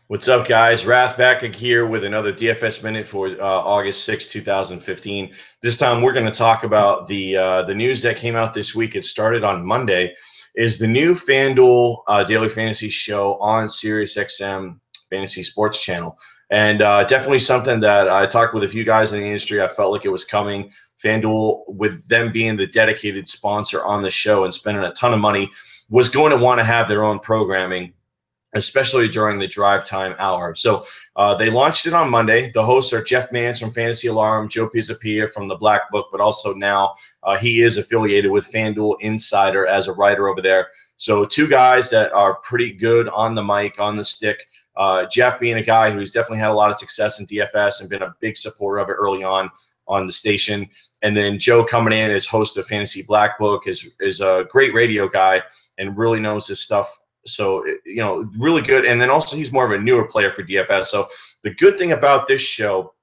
What's up, guys? Rath back here with another DFS minute for August 6, 2015. This time we're going to talk about the news that came out this week. It started on Monday. Is the new Fanduel daily fantasy show on Sirius XM Fantasy Sports Channel, and definitely something that I talked with a few guys in the industry. I felt like it was coming. Fanduel, with them being the dedicated sponsor on the show and spending a ton of money, was going to want to have their own programming, especially during the drive time hour. So they launched it on Monday. The hosts are Jeff Mans from Fantasy Alarm, Joe Pizzapia from the Black Book, but also now he is affiliated with FanDuel Insider as a writer over there. So two guys that are pretty good on the mic, on the stick. Jeff being a guy who's definitely had a lot of success in DFS and been a big supporter of it early on the station. And then Joe coming in as host of Fantasy Black Book is a great radio guy and really knows his stuff. So, really good. And then also he's more of a newer player for DFS. So the good thing about this show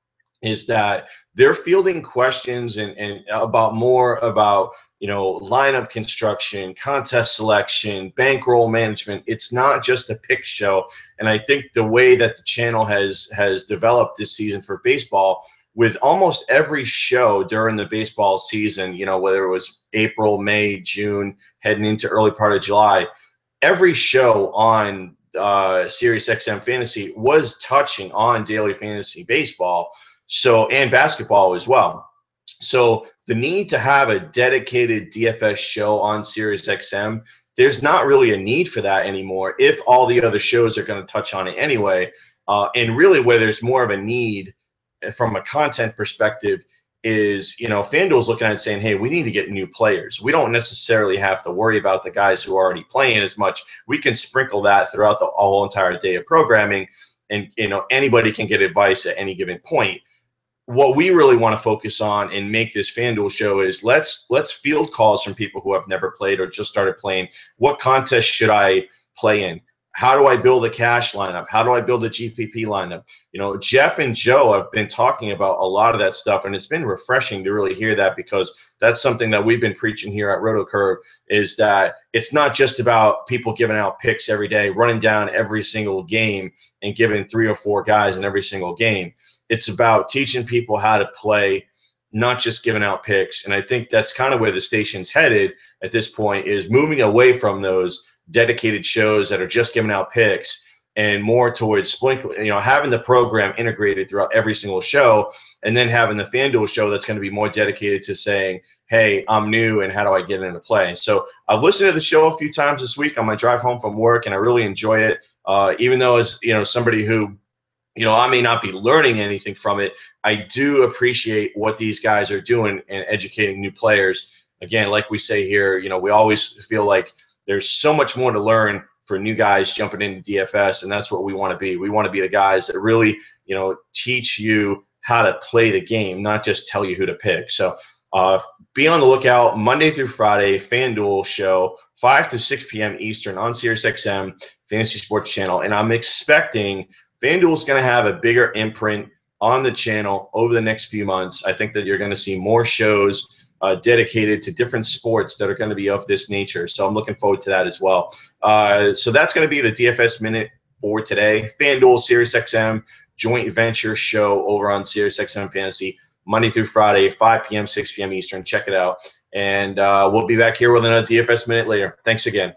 is that they're fielding questions and about lineup construction, contest selection, bankroll management. It's not just a pick show. And I think the way that the channel has developed this season for baseball, with almost every show during the baseball season, whether it was April, May, June, heading into early part of July, every show on Sirius XM Fantasy was touching on daily fantasy baseball, and basketball as well. So the need to have a dedicated DFS show on Sirius XM, there's not really a need for that anymore if all the other shows are going to touch on it anyway. And really where there's more of a need from a content perspective is, FanDuel's looking at it saying, hey, we need to get new players. We don't necessarily have to worry about the guys who are already playing as much. We can sprinkle that throughout the whole entire day of programming, and, anybody can get advice at any given point. What we really want to focus on and make this FanDuel show is let's field calls from people who have never played or just started playing. What contest should I play in? How do I build a cash lineup? How do I build a GPP lineup? Jeff and Joe have been talking about a lot of that stuff, and it's been refreshing to really hear that, because that's something that we've been preaching here at RotoCurve, is that it's not just about people giving out picks every day, running down every single game and giving 3 or 4 guys in every single game. It's about teaching people how to play, not just giving out picks. And I think that's kind of where the station's headed at this point, is moving away from those dedicated shows that are just giving out picks and more towards sprinkling, having the program integrated throughout every single show, and then having the FanDuel show that's going to be more dedicated to saying, hey, I'm new and how do I get into play? So I've listened to the show a few times this week on my drive home from work, and I really enjoy it. Even though as somebody who, I may not be learning anything from it, I do appreciate what these guys are doing and educating new players. Again, like we say here, we always feel like there's so much more to learn for new guys jumping into DFS, and that's what we want to be. We want to be the guys that really, teach you how to play the game, not just tell you who to pick. So be on the lookout Monday through Friday, FanDuel show, 5 to 6 p.m. Eastern on SiriusXM Fantasy Sports Channel, and I'm expecting FanDuel's going to have a bigger imprint on the channel over the next few months. I think that you're going to see more shows dedicated to different sports that are going to be of this nature. So I'm looking forward to that as well. So that's going to be the DFS Minute for today. FanDuel, SiriusXM, joint venture show over on SiriusXM Fantasy, Monday through Friday, 5 p.m., 6 p.m. Eastern. Check it out. And we'll be back here with another DFS Minute later. Thanks again.